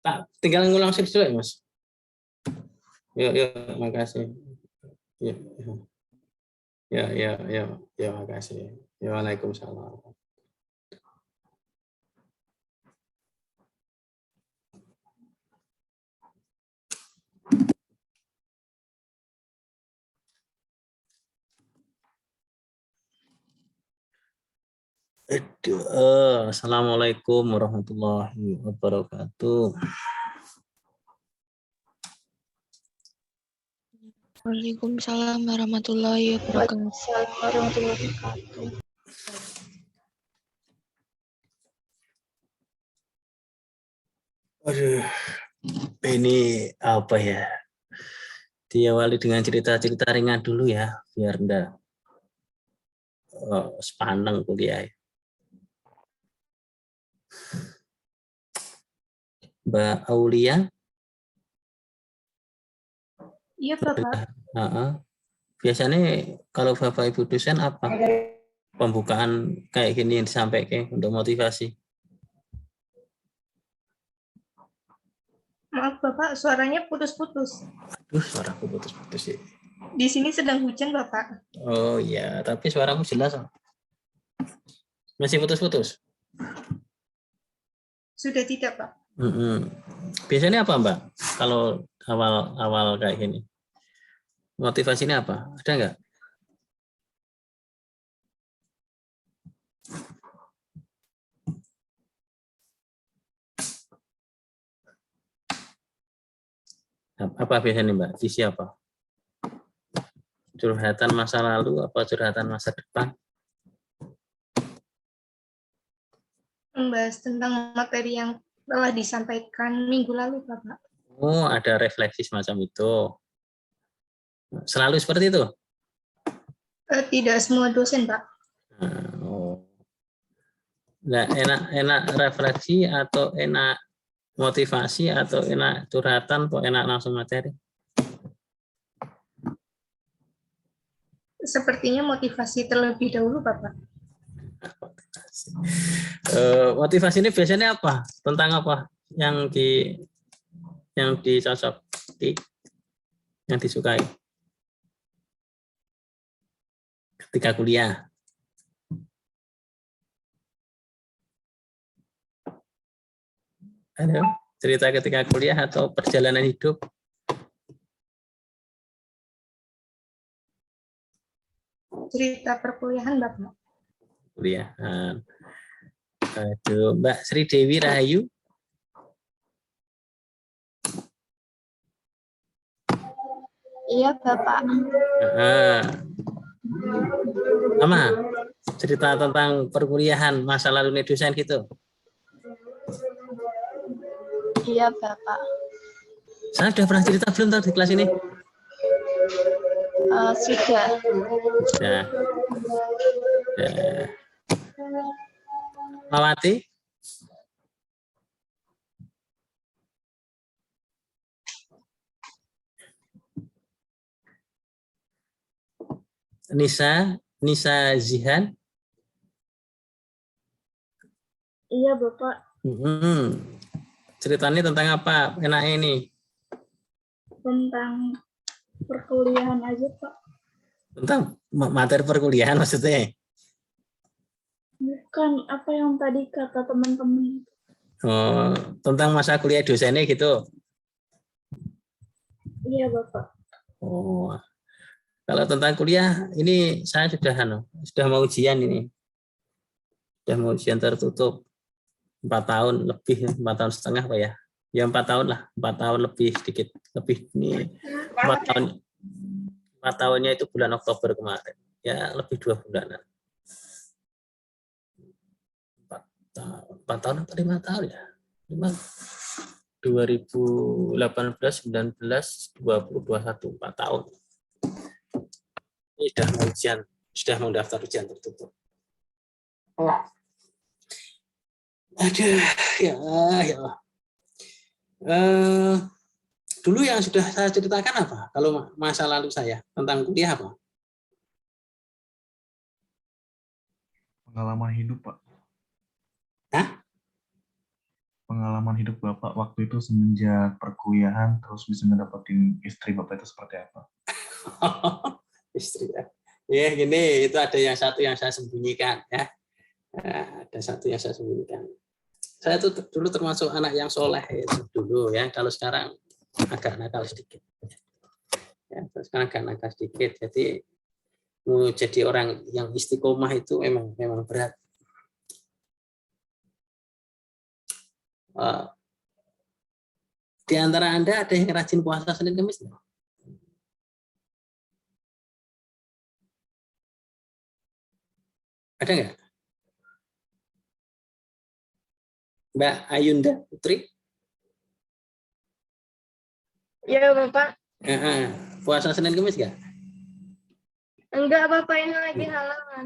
Tak tinggal ngulang shift dulu ya, Mas. Yuk, yuk, makasih. Yuk, yuk. Ya, makasih. Ya, Waalaikumsalam. Assalamualaikum warahmatullahi wabarakatuh. Waalaikumsalam warahmatullahi wabarakatuh. Aduh, ini apa ya? Diawali dengan cerita-cerita ringan dulu ya, biar enggak sepaneng kuliah. Mbak Aulia? Iya, Bapak. Biasanya kalau Bapak Ibu dosen apa? Pembukaan kayak gini yang disampaikan untuk motivasi. Maaf, Bapak, suaranya putus-putus. Aduh, suaraku putus-putus sih. Di sini sedang hujan, Bapak. Oh iya, tapi suaraku jelas. Masih putus-putus? Sudah tidak, Pak. Biasanya apa, Mbak? Kalau awal-awal kayak gini? Motivasinya apa? Ada nggak? Apa biasanya, Mbak? Visi apa? Curhatan masa lalu apa curhatan masa depan? Membahas tentang materi yang telah disampaikan minggu lalu, Bapak. Oh, ada refleksi semacam itu. Selalu seperti itu? Tidak semua dosen, Pak. Nah, enak refleksi atau enak motivasi atau enak curhatan atau enak langsung materi? Sepertinya motivasi terlebih dahulu, Bapak. Motivasi ini biasanya apa? Tentang apa yang dicocok, yang disukai ketika kuliah? Ada cerita ketika kuliah atau perjalanan hidup? Cerita perkuliahan, Bapak. Kuliahan. Aduh, Mbak Sri Dewi Rahayu. Iya, Bapak. Sama cerita tentang perkuliahan masa lalu dosen gitu. Iya, Bapak. Saya sudah pernah cerita belum tahu di kelas ini? Sudah. Ya. Mawati? Nisa Zihan? Iya, Bapak. Ceritanya tentang apa? Enak ini. Tentang perkuliahan aja, Pak. Tentang materi perkuliahan maksudnya? Bukan apa yang tadi kata teman-teman. Oh, tentang masa kuliah dosennya gitu? Iya, Bapak. Oh, kalau tentang kuliah, ini saya sudah mau ujian ini. Sudah mau ujian tertutup. 4 tahun lebih, 4 tahun setengah Pak ya? Ya 4 tahun lah, 4 tahun lebih sedikit. Lebih ini 4 tahunnya itu bulan Oktober kemarin. Ya lebih 2 bulanan. 4 tahun atau 5 tahun ya? 2018, 19, 20, 21, 4 tahun. Ini sudah mau ujian, sudah mau daftar ujian tertutup. Aduh, ya. Dulu yang sudah saya ceritakan apa? Kalau masa lalu saya tentang kuliah apa? Pengalaman hidup, Pak. Hah? pengalaman hidup Bapak waktu itu semenjak perkuliahan terus bisa ngedapetin istri Bapak itu seperti apa? Istri ya. Ya gini, itu ada yang satu yang saya sembunyikan ya. Ada satu yang saya sembunyikan. Saya tuh dulu termasuk anak yang soleh itu dulu ya. Kalau sekarang agak nakal sedikit. Ya, sekarang agak nakal sedikit. Jadi mau jadi orang yang istiqomah itu memang berat. Di antara Anda ada yang rajin puasa Senin Kamis? Ada nggak? Mbak Ayunda Putri? Iya, Bapak. Puasa Senin Kamis nggak? Enggak, Bapak, ini lagi halangan.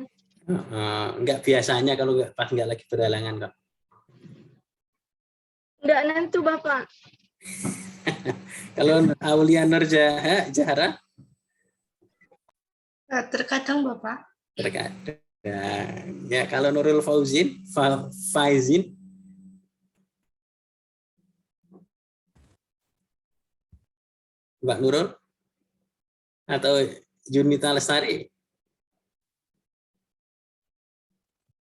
Nggak biasanya kalau pas nggak lagi berhalangan kok. Enggak nentu, Bapak. Kalau Aulia Nur Jahara? Terkadang Bapak. Terkadang. Ya, kalau Nurul Faizin, Mbak Nurul atau Junita Lestari?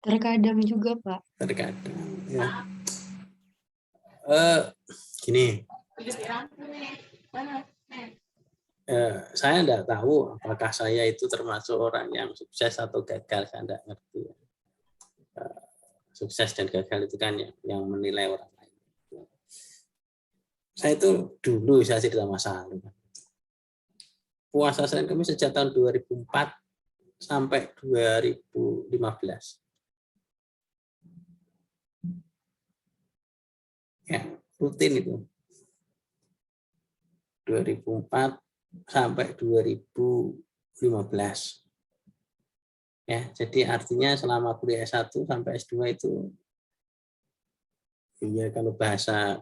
Terkadang juga, Pak. Terkadang. Ya. Gini. Saya tidak tahu apakah saya itu termasuk orang yang sukses atau gagal, saya tidak ngerti. Sukses dan gagal itu kan yang menilai orang lain. Saya itu dulu saya tidak masalah. Puasa Senin Kamis sejak tahun 2004 sampai 2015. Ya, rutin itu. 2004 sampai 2015. Ya, jadi artinya selama kuliah S1 sampai S2 itu ya kalau bahasa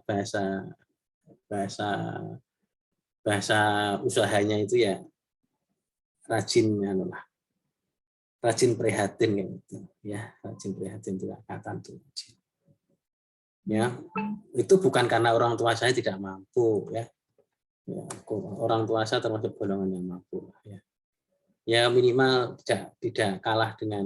usahanya itu ya rajin prihatin gitu. Ya, rajin prihatin itu angkatan tuh. Ya, itu bukan karena orang tua saya tidak mampu ya. Ya, orang tua saya termasuk golongan yang mampu ya. Ya minimal tidak kalah dengan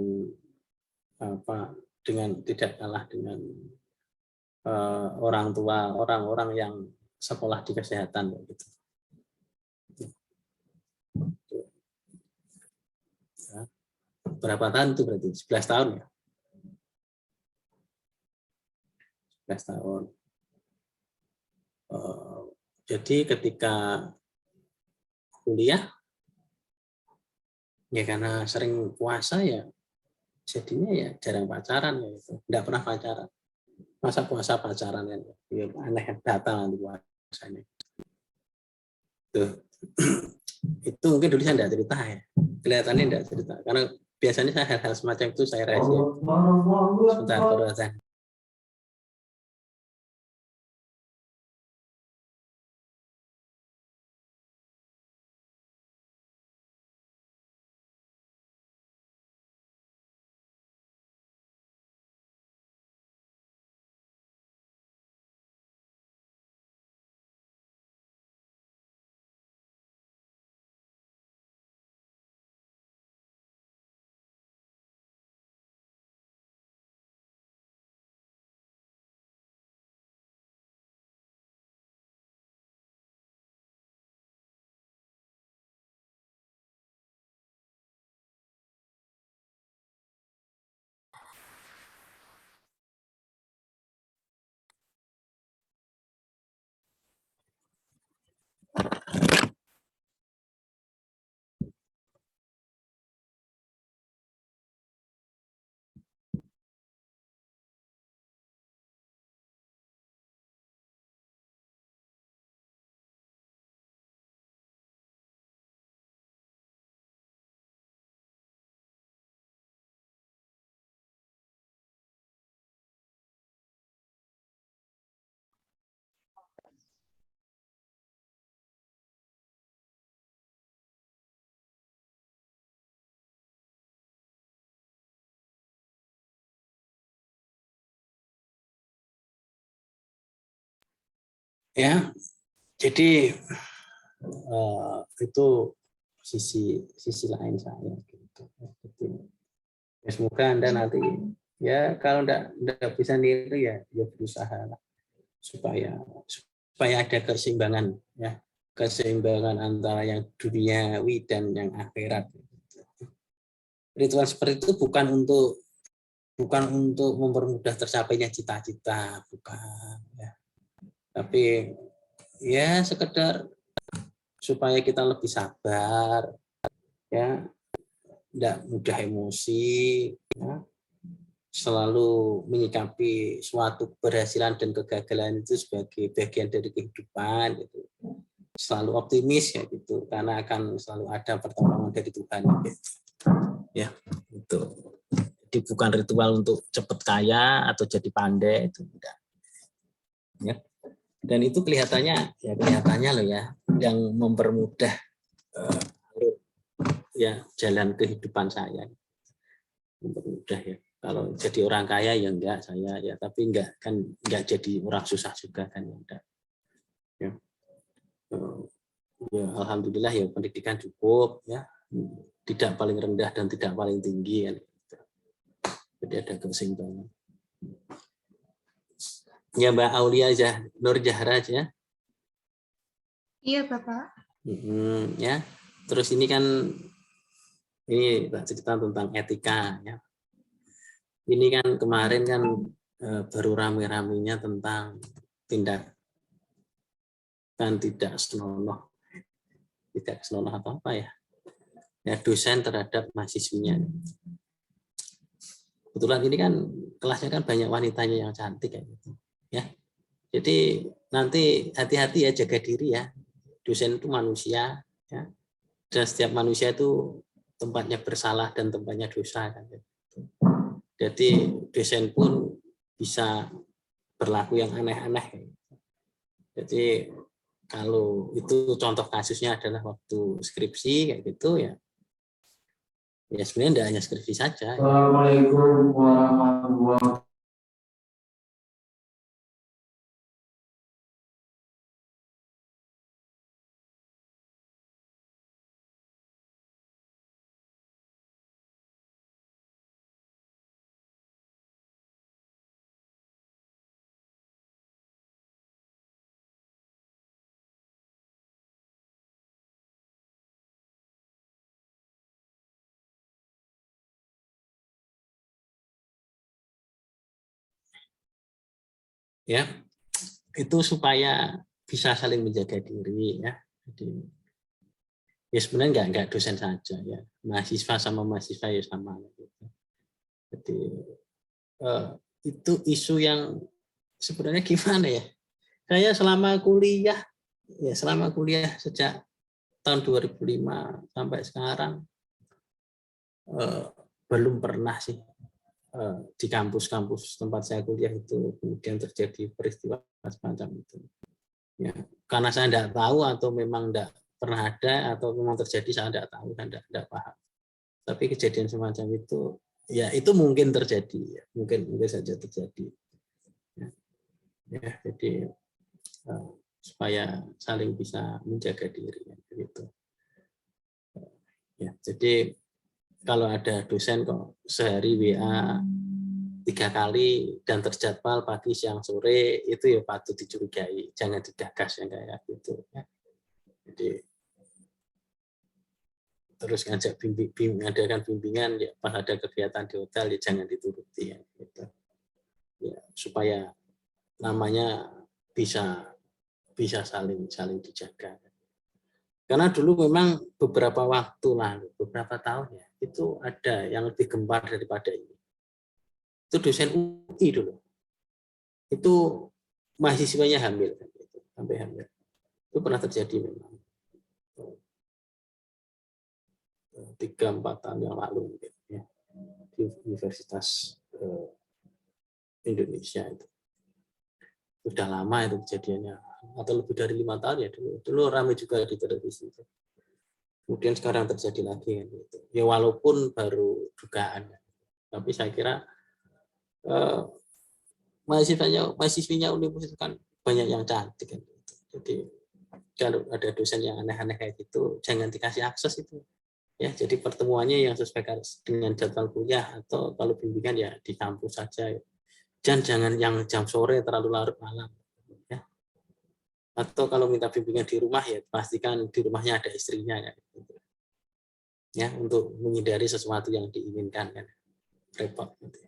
orang-orang yang sekolah di kesehatan gitu. Ya. Berapa tahun itu berarti? 11 tahun ya? 11 tahun. Jadi ketika kuliah ya karena sering puasa ya jadinya ya jarang pacaran ya itu. Enggak pernah pacaran. Masa puasa pacaran ya, ya aneh batal nanti puasanya. Tuh. Itu mungkin dulu saya enggak cerita ya. Kelihatannya enggak cerita karena biasanya saya hal-hal semacam itu saya rahasia. Sebentar kalau Ya, jadi itu sisi lain saya gitu. Jadi, ya semoga Anda nanti ya kalau enggak bisa niru ya berusaha lah supaya ada keseimbangan ya, keseimbangan antara yang duniawi dan yang akhirat. Ritual seperti itu bukan untuk mempermudah tercapainya cita-cita, bukan ya. Tapi ya sekedar supaya kita lebih sabar ya, tidak mudah emosi ya, selalu menyikapi suatu keberhasilan dan kegagalan itu sebagai bagian dari kehidupan gitu. Selalu optimis ya gitu, karena akan selalu ada pertolongan dari Tuhan gitu. Ya, itu. Jadi bukan ritual untuk cepat kaya atau jadi pandai, itu tidak. Ya. Dan itu kelihatannya loh ya, yang mempermudah ya jalan kehidupan saya. Mempermudah ya. Kalau jadi orang kaya ya enggak saya ya, tapi enggak jadi orang susah juga kan ya enggak. Ya. Ya, alhamdulillah ya pendidikan cukup ya, tidak paling rendah dan tidak paling tinggi kan. Jadi ada keseimbangan. Ya Mbak Aulia Nur Zahra ya. Iya, Bapak. Ya. Terus ini kan ini cerita tentang etika ya. Ini kan kemarin kan baru rame-ramenya tentang tindakan tidak senonoh atau apa ya? Ya dosen terhadap mahasiswinya. Kebetulan ini kan kelasnya kan banyak wanitanya yang cantik kayak gitu ya. Jadi nanti hati-hati ya, jaga diri ya. Dosen itu manusia ya. Dan setiap manusia itu tempatnya bersalah dan tempatnya dosa kan. Jadi dosen pun bisa berlaku yang aneh-aneh. Jadi kalau itu contoh kasusnya adalah waktu skripsi kayak gitu ya. Ya sebenarnya tidak hanya skripsi saja. Assalamualaikum warahmatullahi. Ya, itu supaya bisa saling menjaga diri ya. Jadi ya sebenarnya enggak dosen saja ya, mahasiswa sama mahasiswa ya sama gitu. Jadi itu isu yang sebenarnya gimana ya, saya selama kuliah sejak tahun 2005 sampai sekarang belum pernah sih di kampus-kampus tempat saya kuliah itu kemudian terjadi peristiwa semacam itu ya, karena saya tidak tahu atau memang tidak pernah ada atau memang terjadi, saya tidak tahu dan tidak paham. Tapi kejadian semacam itu ya itu mungkin terjadi ya, mungkin saja terjadi ya, jadi supaya saling bisa menjaga diri ya, begitu ya. Jadi kalau ada dosen kok sehari WA 3 kali dan terjadwal pagi, siang, sore, itu ya patut dicurigai, jangan digagas yang kayak gitu ya. Jadi terus ngajak mengadakan bimbingan ya, pas ada kegiatan di hotel ya jangan dituruti ya, gitu. Ya supaya namanya bisa saling dijaga. Karena dulu memang beberapa tahun ya, itu ada yang lebih gempar daripada ini. Itu dosen UI dulu. Itu mahasiswanya hamil, sampai hamil. Itu pernah terjadi memang. 3-4 tahun yang lalu mungkin, ya, di Universitas Indonesia itu. Sudah lama itu kejadiannya, atau lebih dari 5 tahun ya dulu ramai juga di televisi itu. Kemudian sekarang terjadi lagi gitu. Ya walaupun baru dugaan, tapi saya kira mahasiswinya universitas kan banyak yang cantik kan gitu. Jadi kalau ada dosen yang aneh-aneh kayak gitu, jangan dikasih akses itu. Ya, jadi pertemuannya yang sesuai dengan jadwal kuliah, atau kalau bimbingan ya di kampus saja. Jangan yang jam sore terlalu larut malam. Ya. Atau kalau minta bimbingan di rumah ya pastikan di rumahnya ada istrinya ya. Ya, untuk menghindari sesuatu yang diinginkan kan. Repot gitu.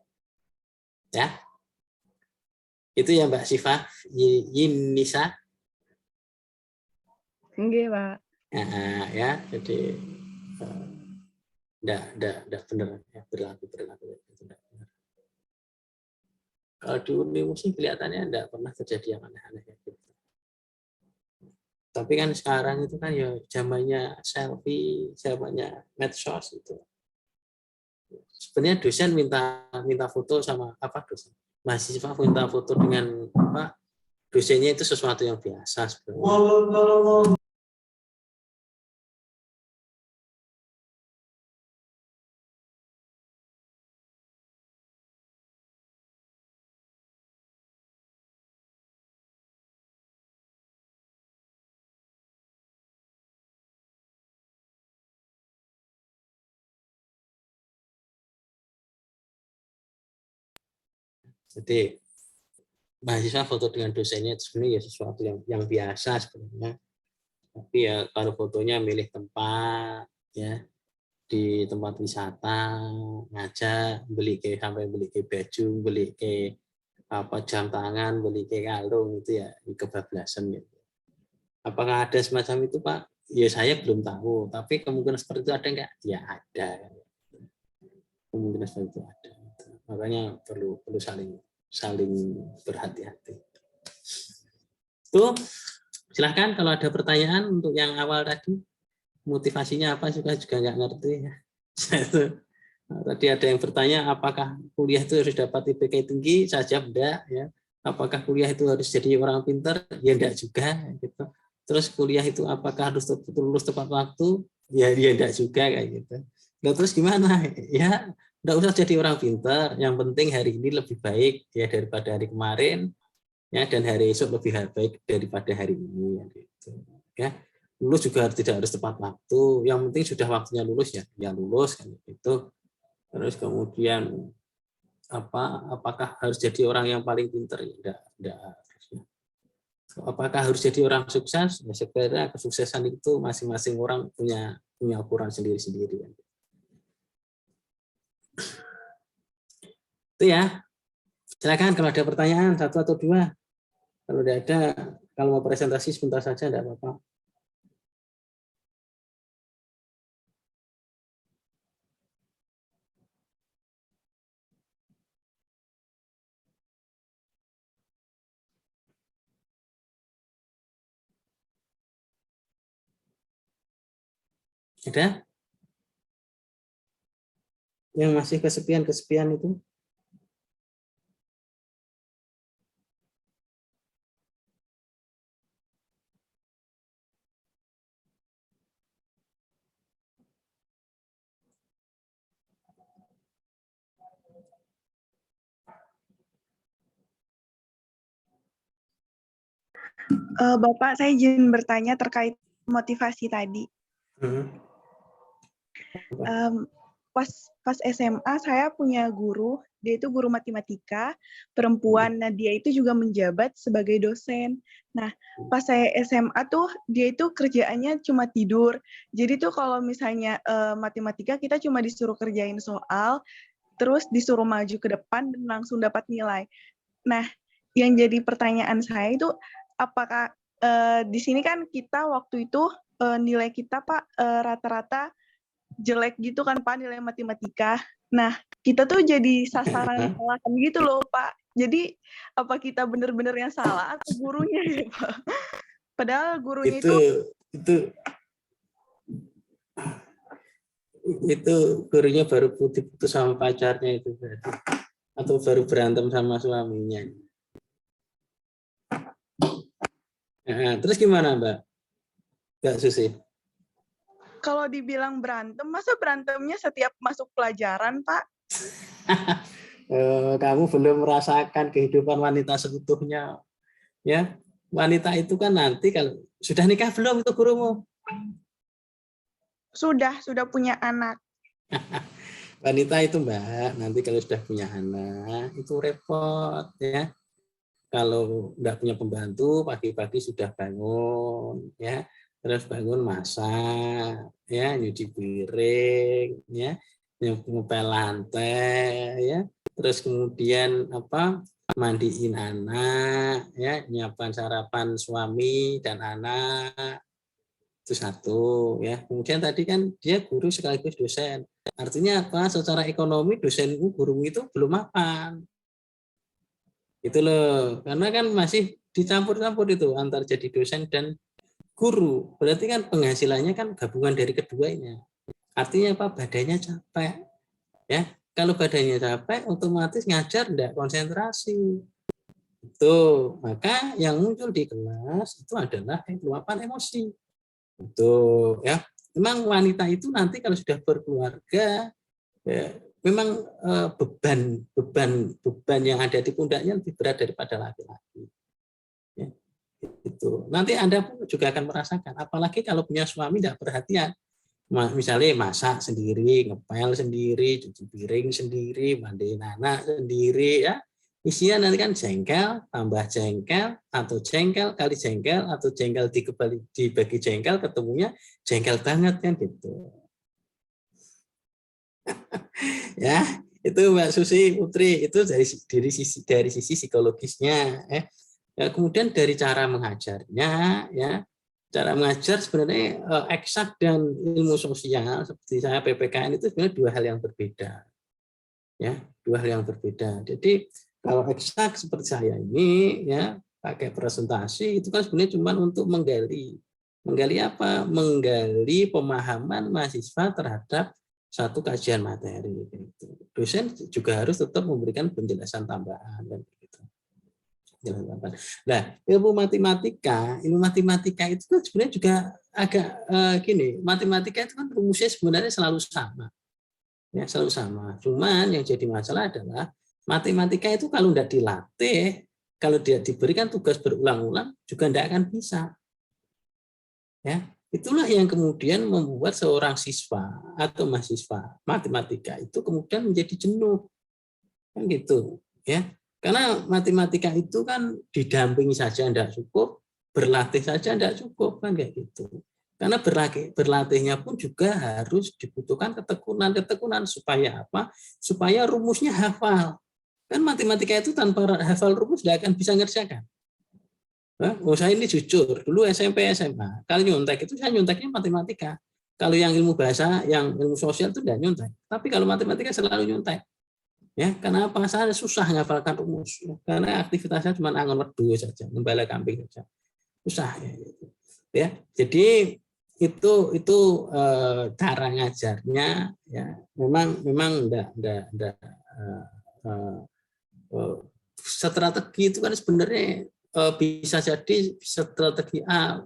Ya. Itu ya Mbak Syifa, Yinisa. Enggak, Pak. Nah, ya, jadi enggak benar ya, berlaku itu enggak benar. Kalau di Unmu sih kelihatannya enggak pernah terjadi yang aneh-aneh kayak gitu. Tapi kan sekarang itu kan ya zamannya selfie, zamannya medsos itu. Sebenarnya dosen minta foto sama apa dosen? Mahasiswa minta foto dengan apa? Dosennya itu sesuatu yang biasa sebenarnya. Jadi mahasiswa foto dengan dosennya itu sebenarnya ya sesuatu yang biasa sebenarnya. Tapi ya kalau fotonya milih tempat ya di tempat wisata, ngajak sampai beli ke baju, beli ke apa jam tangan, beli ke kalung, itu ya kebablasan gitu. Apakah ada semacam itu Pak? Ya saya belum tahu, tapi kemungkinan seperti itu ada enggak? Ya ada. Kemungkinan seperti itu ada. Makanya perlu saling berhati-hati. Tuh, silahkan kalau ada pertanyaan untuk yang awal tadi, motivasinya apa juga nggak ngerti ya. Tadi ada yang bertanya apakah kuliah itu harus dapat IPK tinggi, saya jawab enggak ya. Apakah kuliah itu harus jadi orang pintar? Ya enggak juga gitu. Terus kuliah itu apakah harus lulus tepat waktu? Ya dia enggak juga kayak gitu. Nah, terus gimana? Ya enggak usah jadi orang pintar, yang penting hari ini lebih baik ya daripada hari kemarin. Ya, dan hari esok lebih baik daripada hari ini gitu. Ya, lulus juga tidak harus tepat waktu, yang penting sudah waktunya lulus ya lulus kan gitu. Terus kemudian apakah harus jadi orang yang paling pintar? Ya enggak harus. Apakah harus jadi orang sukses? Ya sebenarnya kesuksesan itu masing-masing orang punya ukuran sendiri-sendiri. Itu ya. Silakan kalau ada pertanyaan satu atau dua. Kalau tidak ada, kalau mau presentasi sebentar saja tidak apa-apa. Ada? Yang masih kesepian itu? Bapak, saya izin bertanya terkait motivasi tadi. Pas SMA saya punya guru, dia itu guru matematika, perempuan. Nah, dia itu juga menjabat sebagai dosen. Nah, pas saya SMA tuh, dia itu kerjaannya cuma tidur. Jadi tuh kalau misalnya matematika, kita cuma disuruh kerjain soal, terus disuruh maju ke depan dan langsung dapat nilai. Nah, yang jadi pertanyaan saya itu, apakah di sini kan kita waktu itu nilai kita Pak rata-rata jelek gitu kan Pak, nilai matematika. Nah, kita tuh jadi sasaran salahan gitu loh Pak. Jadi apa kita benar-benar yang salah atau gurunya ya Pak? Padahal gurunya itu gurunya baru putus sama pacarnya itu berarti. Atau baru berantem sama suaminya. Nah, terus gimana Mbak? Mbak Susi? Kalau dibilang berantem, masa berantemnya setiap masuk pelajaran, Pak? Kamu belum merasakan kehidupan wanita seutuhnya, ya? wanita itu kan nanti kalau sudah nikah belum itu gurumu? Sudah punya anak. Wanita itu Mbak, nanti kalau sudah punya anak itu repot ya. Kalau enggak punya pembantu, pagi-pagi sudah bangun ya, terus bangun masak ya, nyuci piring ya, ngepel lantai ya, terus kemudian mandiin anak ya, nyiapkan sarapan suami dan anak. Itu satu ya. Kemudian tadi kan dia guru sekaligus dosen. Artinya apa? Secara ekonomi dosen guru itu belum mapan. Itu loh. Karena kan masih dicampur-campur itu antar jadi dosen dan guru. Berarti kan penghasilannya kan gabungan dari keduanya. Artinya apa? Badannya capek. Ya. Kalau badannya capek otomatis ngajar enggak konsentrasi. Itu. Maka yang muncul di kelas itu adalah luapan emosi. Itu ya. Memang wanita itu nanti kalau sudah berkeluarga ya, memang beban yang ada di pundaknya lebih berat daripada laki-laki. Ya, itu. Nanti Anda pun juga akan merasakan, apalagi kalau punya suami tidak perhatian. Misalnya masak sendiri, ngepel sendiri, cuci piring sendiri, mandiin anak sendiri ya. Isinya nanti kan jengkel, tambah jengkel, atau jengkel kali jengkel, atau jengkel dibagi jengkel, ketemunya jengkel banget kan gitu. Ya, itu Mbak Susi Putri, itu dari sisi psikologisnya. Ya, kemudian dari cara mengajarnya, ya cara mengajar sebenarnya eksak dan ilmu sosial seperti saya PPKN itu sebenarnya dua hal yang berbeda. Ya, dua hal yang berbeda. Jadi kalau eksak seperti saya ini ya pakai presentasi itu kan sebenarnya cuma untuk menggali apa? Menggali pemahaman mahasiswa terhadap satu kajian materi. Dosen juga harus tetap memberikan penjelasan tambahan dan begitu. Nah, ilmu matematika itu kan sebenarnya juga agak gini. Matematika itu kan rumusnya sebenarnya selalu sama. Ya, selalu sama. Cuman yang jadi masalah adalah matematika itu kalau tidak dilatih, kalau dia diberikan tugas berulang-ulang juga tidak akan bisa. Ya, itulah yang kemudian membuat seorang siswa atau mahasiswa matematika itu kemudian menjadi jenuh. Kan gitu, ya. Karena matematika itu kan didampingi saja tidak cukup, berlatih saja tidak cukup kan kayak gitu. Karena berlatihnya pun juga harus dibutuhkan ketekunan supaya apa? Supaya rumusnya hafal. Kan matematika itu tanpa hafal rumus tidak akan bisa ngerjakan. Saya ini jujur, dulu SMP SMA, kalau nyontek itu saya nyonteknya matematika. Kalau yang ilmu bahasa, yang ilmu sosial itu tidak nyontek. Tapi kalau matematika selalu nyontek. Ya, karena apa? Saya susah menghafalkan rumus. Karena aktivitasnya cuma angon wedu saja, membala kambing saja. Susah ya. Ya, jadi itu cara ngajarnya ya memang enggak strategi itu kan sebenarnya bisa jadi strategi A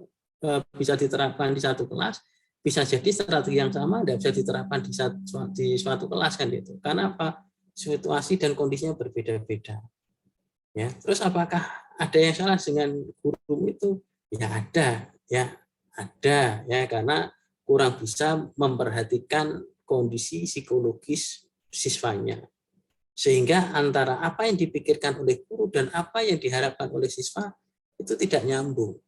bisa diterapkan di satu kelas, bisa jadi strategi yang sama tidak bisa diterapkan di suatu kelas kan gitu. Karena apa? Situasi dan kondisinya berbeda-beda. Ya, terus apakah ada yang salah dengan guru itu? Ya ada ya karena kurang bisa memperhatikan kondisi psikologis siswanya. Sehingga antara apa yang dipikirkan oleh guru dan apa yang diharapkan oleh siswa itu tidak nyambung.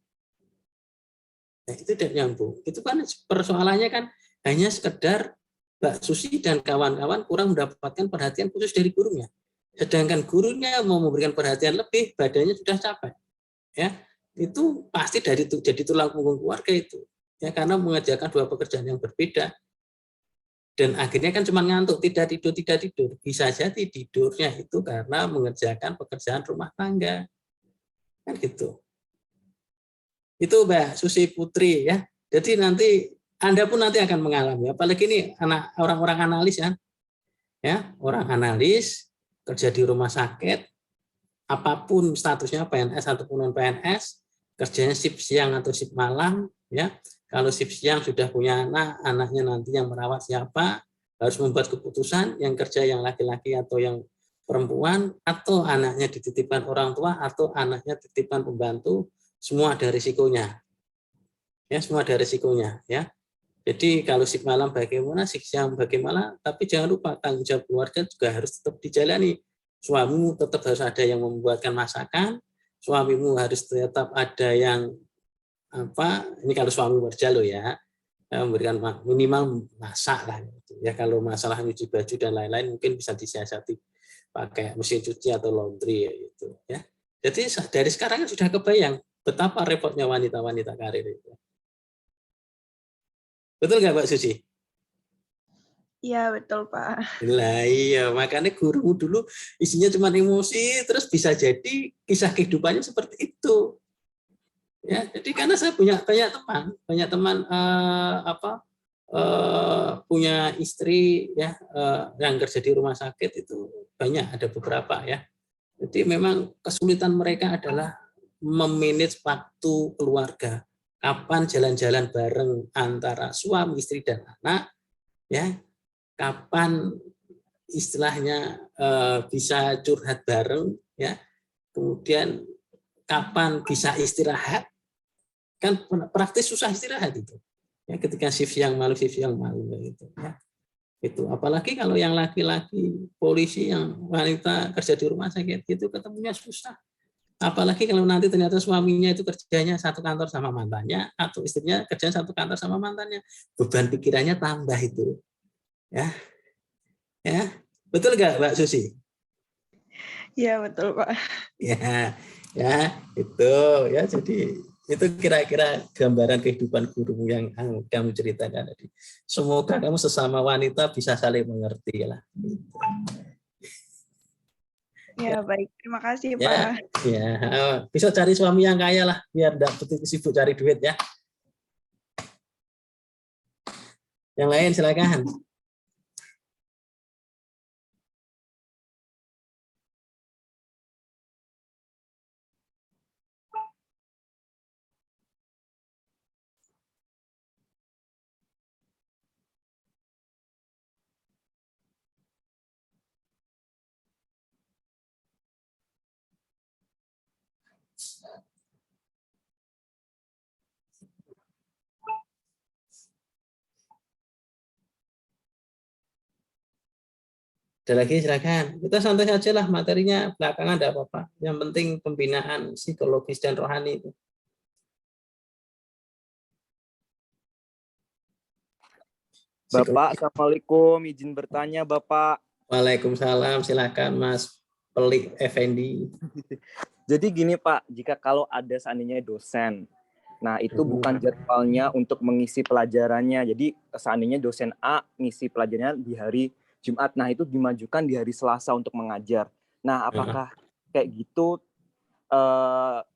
Nah, itu tidak nyambung. Itu kan persoalannya kan hanya sekedar Mbak Susi dan kawan-kawan kurang mendapatkan perhatian khusus dari gurunya. Sedangkan gurunya mau memberikan perhatian lebih, badannya sudah capek. Ya, itu pasti jadi tulang punggung keluarga itu. Ya, karena mengerjakan dua pekerjaan yang berbeda. Dan akhirnya kan cuma ngantuk, tidak tidur. Bisa jadi tidurnya itu karena mengerjakan pekerjaan rumah tangga. Kan gitu. Itu Mbak Susi Putri ya. Jadi nanti Anda pun nanti akan mengalami. Apalagi ini orang-orang analis ya. Ya, orang analis kerja di rumah sakit, apapun statusnya PNS ataupun non PNS, kerjanya shift siang atau shift malam ya. Kalau shift siang sudah punya anak, anaknya nanti yang merawat siapa, harus membuat keputusan yang kerja yang laki-laki atau yang perempuan, atau anaknya dititipkan orang tua, atau anaknya titipan pembantu, semua ada risikonya. Ya, semua ada risikonya ya. Jadi kalau shift malam bagaimana, shift siang bagaimana, tapi jangan lupa tanggung jawab keluarga juga harus tetap dijalani. Suamimu tetap harus ada yang membuatkan masakan, suamimu harus tetap ada yang ini kalau suami kerja loh ya, memberikan minimal masak lah gitu. Ya kalau masalah nyuci baju dan lain-lain mungkin bisa disiasati pakai mesin cuci atau laundry gitu ya. Jadi dari sekarang sudah kebayang betapa repotnya wanita-wanita karir itu. Betul nggak Mbak Susi? Iya, betul, Pak. Lah iya, makanya guru dulu isinya cuma emosi, terus bisa jadi kisah kehidupannya seperti itu. Ya, jadi karena saya punya banyak teman punya istri ya yang kerja di rumah sakit itu banyak, ada beberapa ya. Jadi memang kesulitan mereka adalah memanage waktu keluarga. Kapan jalan-jalan bareng antara suami, istri dan anak, ya. Kapan istilahnya bisa curhat bareng, ya. Kemudian kapan bisa istirahat, kan praktis susah istirahat itu. Ya, ketika shift yang malam gitu, ya. Itu apalagi kalau yang laki-laki polisi yang wanita kerja di rumah sakit itu ketemunya susah. Apalagi kalau nanti ternyata suaminya itu kerjanya satu kantor sama mantannya atau istrinya kerjanya satu kantor sama mantannya, beban pikirannya tambah itu. Ya, betul nggak Mbak Susi? Iya, betul, Pak. Ya, itu ya. Jadi itu kira-kira gambaran kehidupan gurumu yang kamu ceritakan tadi. Semoga kamu sesama wanita bisa saling mengerti lah. Ya, baik. Terima kasih, Ya, Pak. ya. Bisa cari suami yang kaya lah, biar tidak sibuk cari duit ya. Yang lain silakan. Ada lagi silakan. Kita santai saja lah, materinya belakangan tidak apa-apa. Yang penting pembinaan psikologis dan rohani itu. Bapak, Assalamualaikum. Izin bertanya, Bapak. Waalaikumsalam. Silakan, Mas Pelik Effendi. Jadi gini, Pak, jika kalau ada seandainya dosen, nah itu bukan jadwalnya untuk mengisi pelajarannya. Jadi seandainya dosen A ngisi pelajarannya di hari Jumat, nah itu dimajukan di hari Selasa untuk mengajar. Nah, apakah kayak gitu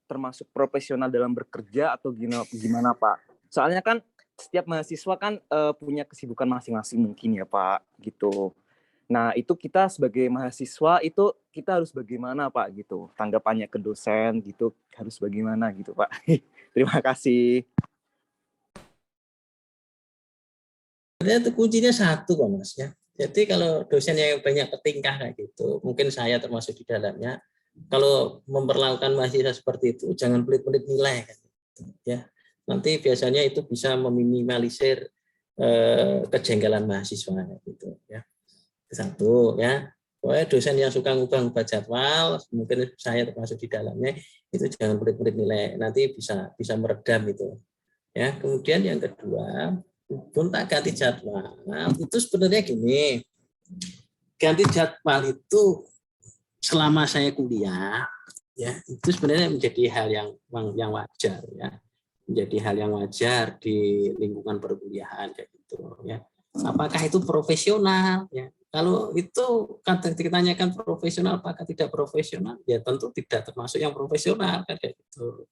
termasuk profesional dalam bekerja atau gimana, Pak? Soalnya kan setiap mahasiswa kan punya kesibukan masing-masing mungkin ya, Pak, gitu. Nah, itu kita sebagai mahasiswa itu kita harus bagaimana, Pak, gitu. Tanggapannya ke dosen gitu harus bagaimana gitu, Pak. Terima kasih. Sebenarnya itu kuncinya satu kok, Mas ya. Jadi kalau dosen yang banyak petingkah kayak gitu, mungkin saya termasuk di dalamnya. Kalau memperlakukan mahasiswa seperti itu, jangan pelit-pelit nilai kan, gitu, ya. Nanti biasanya itu bisa meminimalisir kejengkelan mahasiswa gitu, ya. Satu, ya. Pokoknya dosen yang suka ngubah-ngubah jadwal, mungkin saya termasuk di dalamnya, itu jangan pelit-pelit nilai. Nanti bisa meredam itu. Ya, kemudian yang kedua, gonta ganti jadwal. Nah, itu sebenarnya gini, ganti jadwal itu selama saya kuliah, ya itu sebenarnya menjadi hal yang wajar, ya, menjadi hal yang wajar di lingkungan perkuliahan kayak gitu, ya. Apakah itu profesional? Ya, kalau itu ditanyakan profesional, apakah tidak profesional? Ya tentu tidak termasuk yang profesional kayak gitu,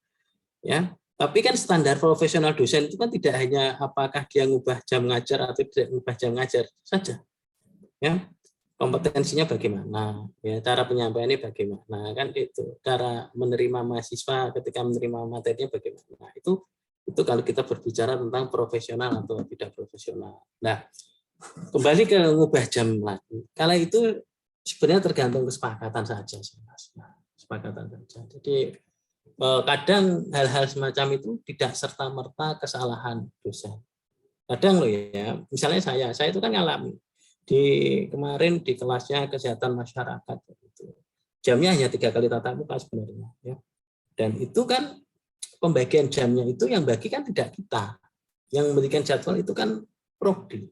ya. Tapi kan standar profesional dosen itu kan tidak hanya apakah dia ngubah jam ngajar atau tidak ngubah jam ngajar saja, ya. Kompetensinya bagaimana, ya, cara penyampaiannya bagaimana, kan itu. Cara menerima mahasiswa ketika menerima materinya bagaimana. Itu kalau kita berbicara tentang profesional atau tidak profesional. Nah, kembali ke ngubah jam lagi. Kalau itu sebenarnya tergantung kesepakatan saja, Mas. Kesepakatan saja. Jadi kadang hal-hal semacam itu tidak serta-merta kesalahan dosen. Kadang loh ya, misalnya saya itu kan ngalami kemarin di kelasnya kesehatan masyarakat gitu. Jamnya hanya 3 kali tatap muka sebenarnya ya. Dan itu kan pembagian jamnya itu yang bagi kan tidak kita. Yang memberikan jadwal itu kan prodi.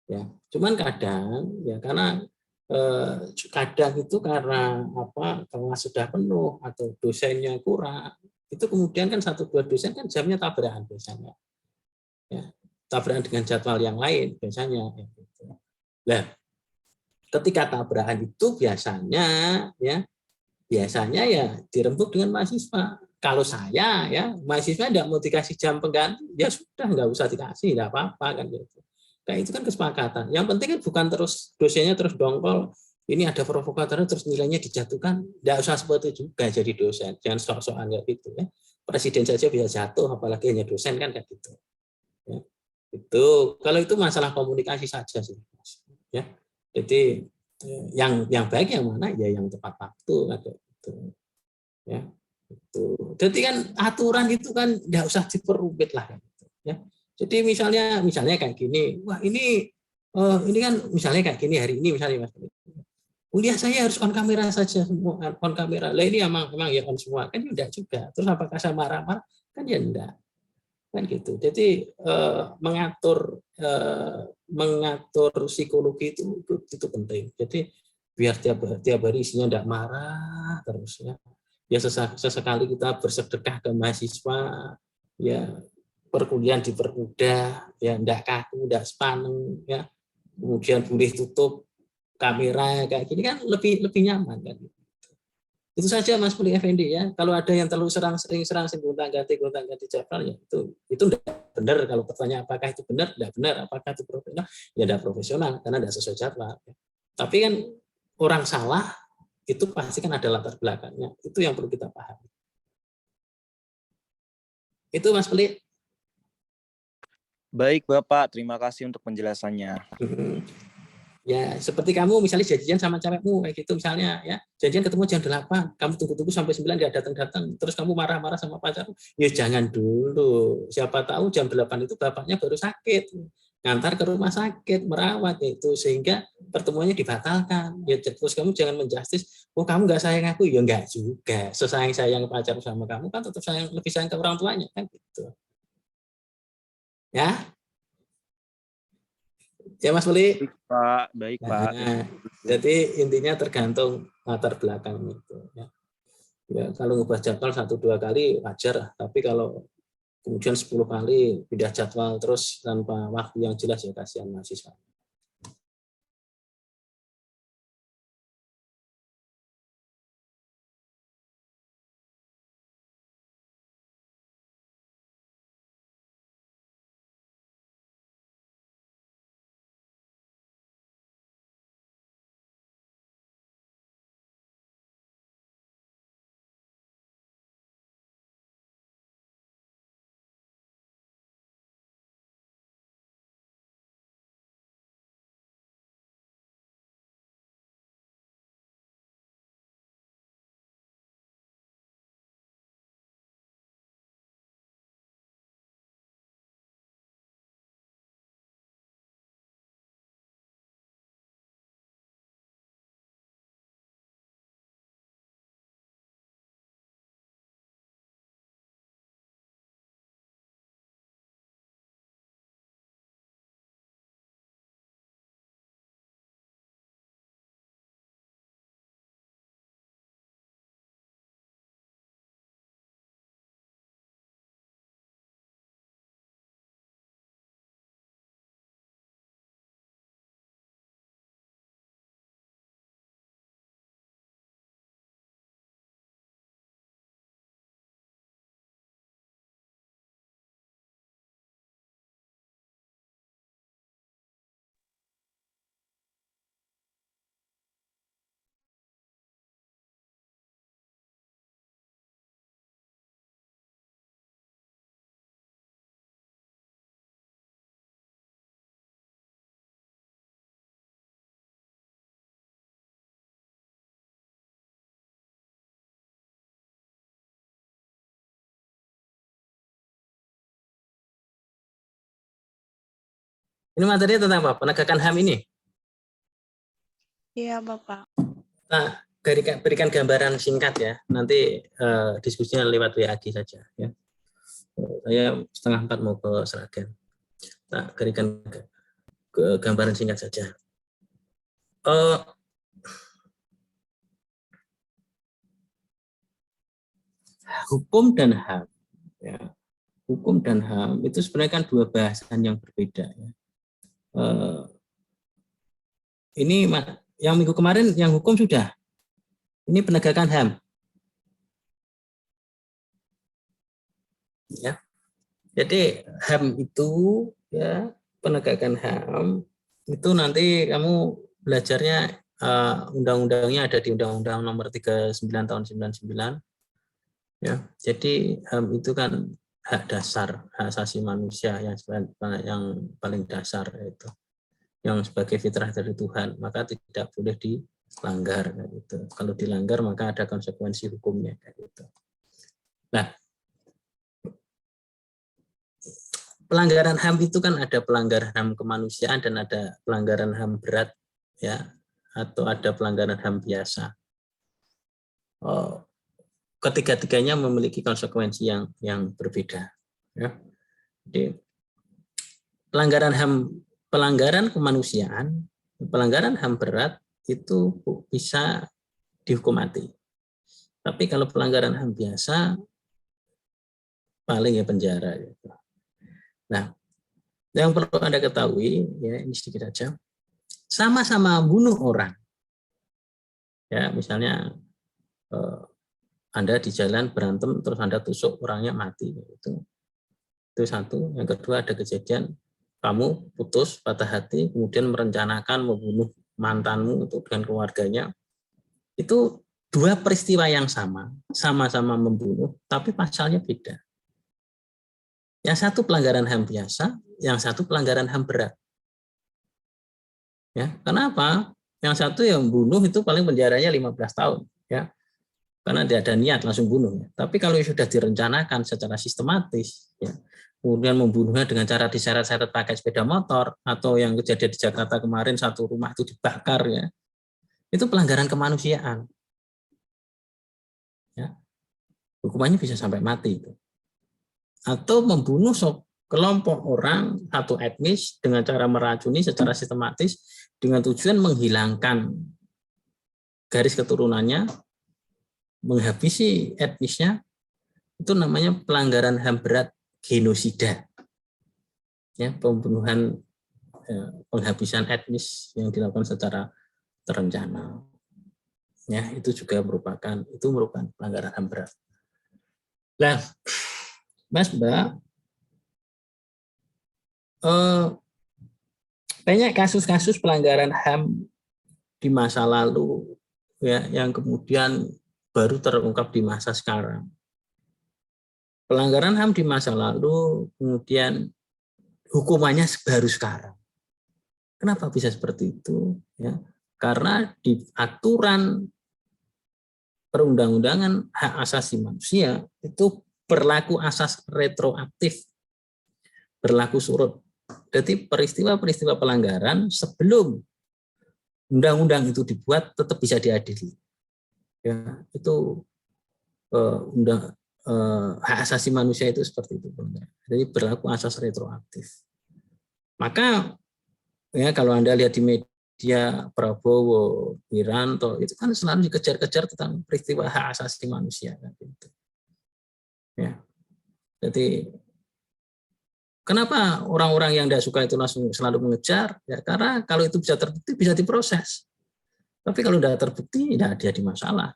Ya, cuman kadang ya karena kadang itu karena kelas sudah penuh atau dosennya kurang, itu kemudian kan 1-2 dosen kan jamnya tabrakan biasanya. Ya, tabrakan dengan jadwal yang lain biasanya. Ya, gitu. Nah, ketika tabrakan itu biasanya ya dirembuk dengan mahasiswa. Kalau saya ya mahasiswa tidak mau dikasih jam pengganti, ya sudah nggak usah dikasih, nggak apa-apa kan gitu. Kayak itu kan kesepakatan. Yang penting kan bukan terus dosennya terus dongkol, ini ada provokatornya terus nilainya dijatuhkan. Nggak usah seperti itu juga jadi dosen. Jangan sok-sokan kayak gitu ya. Presiden saja bisa jatuh, apalagi hanya dosen kan kayak gitu. Ya. Itu kalau itu masalah komunikasi saja sih. Ya. Jadi yang baik yang mana ya yang tepat waktu kayak gitu. Ya. Itu. Jadi kan aturan itu kan nggak usah diperumit lah gitu. Ya. Jadi misalnya kayak gini, wah ini kan misalnya kayak gini hari ini misalnya Mas. Kuliah saya harus on kamera saja semua, on kamera. Lah ini emang ya on semua kan enggak juga. Terus apakah saya marah-marah? Kan ya enggak. Kan gitu. Jadi mengatur psikologi itu penting. Jadi biar tiap hari isinya enggak marah terus ya. Ya sesekali kita bersedekah ke mahasiswa ya, perkuliahan dipermudah ya, enggak kaku, enggak sepaneng ya. Kemudian boleh tutup kamera kayak gini kan lebih nyaman kan. Itu saja Mas Puli Effendi ya. Kalau ada yang terlalu sering serang gonta-ganti jadwal ya itu enggak benar. Kalau pertanyaan apakah itu benar, enggak benar. Apakah itu profesional? Ya enggak profesional karena enggak sesuai jadwal. Tapi kan orang salah itu pasti kan ada latar belakangnya. Itu yang perlu kita pahami. Itu Mas Puli. Baik Bapak, terima kasih untuk penjelasannya. Ya, seperti kamu misalnya janjian sama cewekmu kayak gitu misalnya ya. Janjian ketemu jam 8, kamu tunggu-tunggu sampai 9 enggak datang-datang, terus kamu marah-marah sama pacarmu. Ya jangan dulu. Siapa tahu jam 8 itu bapaknya baru sakit. Ngantar ke rumah sakit, merawat itu sehingga pertemuannya dibatalkan. Ya terus kamu jangan menjustis, oh kamu enggak sayang aku, ya enggak juga. Sesayang-sayang pacar sama kamu kan tetap lebih sayang ke orang tuanya kan gitu. Ya. Ya Mas Beli. Baik Pak. Nah, jadi intinya tergantung latar belakang itu. Ya. Ya, kalau ngubah jadwal 1-2 kali wajar, tapi kalau kemudian 10 kali pindah jadwal terus tanpa waktu yang jelas ya kasihan mahasiswa. Ini materinya tentang apa? Penegakan HAM ini. Iya, Bapak. Nah, berikan gambaran singkat ya. Nanti diskusinya lewat WAG saja. Ya. Saya 3:30 mau ke Sragen. Nah, berikan gambaran singkat saja. Hukum dan HAM. Ya. Hukum dan HAM itu sebenarnya kan dua bahasan yang berbeda. Ya. Ini yang minggu kemarin yang hukum sudah. Ini penegakan HAM. Ya. Jadi HAM itu ya penegakan HAM itu nanti kamu belajarnya undang-undangnya ada di Undang-Undang Nomor 39 Tahun 99. Ya, jadi HAM itu kan hak dasar, hak asasi manusia yang paling dasar, yaitu yang sebagai fitrah dari Tuhan, maka tidak boleh dilanggar. Gitu. Kalau dilanggar maka ada konsekuensi hukumnya. Gitu. Nah, pelanggaran HAM itu kan ada pelanggaran HAM kemanusiaan dan ada pelanggaran HAM berat, ya, atau ada pelanggaran HAM biasa. Ketiga-tiganya memiliki konsekuensi yang berbeda. Ya. Jadi, pelanggaran kemanusiaan, pelanggaran HAM berat itu bisa dihukum mati. Tapi kalau pelanggaran HAM biasa, paling ya penjara. Gitu. Nah, yang perlu Anda ketahui, ya ini sedikit saja, sama-sama bunuh orang. Ya, misalnya Anda di jalan berantem terus Anda tusuk orangnya mati, itu satu. Yang kedua ada kejadian kamu putus patah hati kemudian merencanakan membunuh mantanmu untuk dengan keluarganya, itu dua peristiwa yang sama-sama membunuh tapi pasalnya beda. Yang satu pelanggaran HAM biasa, yang satu pelanggaran HAM berat. Ya, kenapa? Yang satu yang bunuh itu paling penjaranya 15 tahun, ya. Karena dia ada niat langsung bunuh. Tapi kalau sudah direncanakan secara sistematis, ya, kemudian membunuhnya dengan cara diseret-seret pakai sepeda motor, atau yang kejadian di Jakarta kemarin satu rumah itu dibakar, ya, itu pelanggaran kemanusiaan. Ya. Hukumannya bisa sampai mati. Itu. Atau membunuh kelompok orang satu etnis dengan cara meracuni secara sistematis dengan tujuan menghilangkan garis keturunannya, menghabisi etnisnya, itu namanya pelanggaran HAM berat genosida. Ya, pembunuhan, penghabisan etnis yang dilakukan secara terencana. Ya, itu juga merupakan pelanggaran HAM berat. Nah, Mas Mbak, banyak kasus-kasus pelanggaran HAM di masa lalu, ya, yang kemudian baru terungkap di masa sekarang. Pelanggaran HAM di masa lalu kemudian hukumannya baru sekarang. Kenapa bisa seperti itu? Ya, karena di aturan perundang-undangan hak asasi manusia itu berlaku asas retroaktif, berlaku surut. Jadi peristiwa-peristiwa pelanggaran sebelum undang-undang itu dibuat tetap bisa diadili. Ya, itu hak asasi manusia itu seperti itu. Jadi berlaku asas retroaktif. Maka ya kalau Anda lihat di media Prabowo, Wiranto, itu kan selalu dikejar-kejar tentang peristiwa hak asasi manusia. Ya. Jadi kenapa orang-orang yang tidak suka itu langsung selalu mengejar? Ya, karena kalau itu bisa terbukti bisa diproses. Tapi kalau tidak terbukti tidak ada masalah.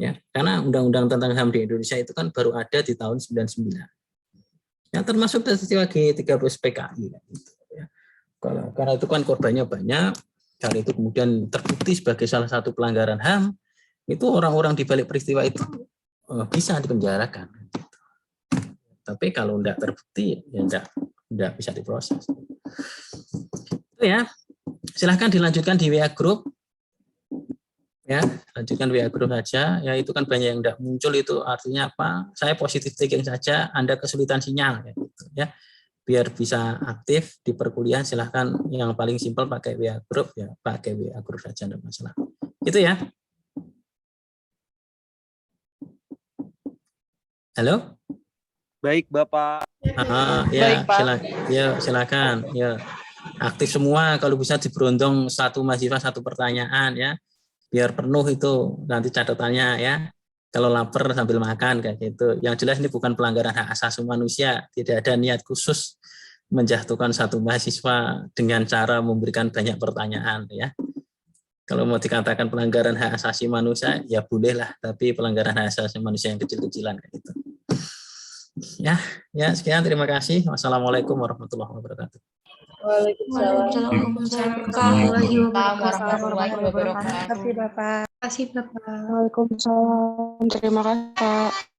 Ya, karena undang-undang tentang HAM di Indonesia itu kan baru ada di tahun 99. Ya, termasuk peristiwa G30 PKI. Gitu, ya. Karena itu kan korbannya banyak, dan itu kemudian terbukti sebagai salah satu pelanggaran HAM, itu orang-orang di balik peristiwa itu bisa dipenjarakan. Gitu. Tapi kalau tidak terbukti, ya tidak bisa diproses. Itu ya. Silahkan dilanjutkan di WA Group. Ya, lanjutkan WA Group saja. Ya, itu kan banyak yang tidak muncul, itu artinya apa? Saya positif thinking saja, Anda kesulitan sinyal. Ya, gitu, ya. biar bisa aktif di perkuliahan, silahkan yang paling simpel pakai WA Group, ya pakai WA Group saja, tidak masalah. Itu ya. Halo? Baik, Bapak. Ya, silakan. Ya, aktif semua. Kalau bisa diberondong satu mahasiswa satu pertanyaan ya, biar penuh itu nanti catatannya ya. Kalau lapar sambil makan kayak gitu. Yang jelas ini bukan pelanggaran hak asasi manusia. Tidak ada niat khusus menjatuhkan satu mahasiswa dengan cara memberikan banyak pertanyaan ya. Kalau mau dikatakan pelanggaran hak asasi manusia ya bolehlah, tapi pelanggaran hak asasi manusia yang kecil-kecilan kayak gitu. Ya, sekian, terima kasih. Wassalamualaikum warahmatullahi wabarakatuh. Waalaikumsalam warahmatullahi wabarakatuh. Terima kasih Bapak. Terima kasih Bapak. Waalaikumsalam. Terima kasih, Pak.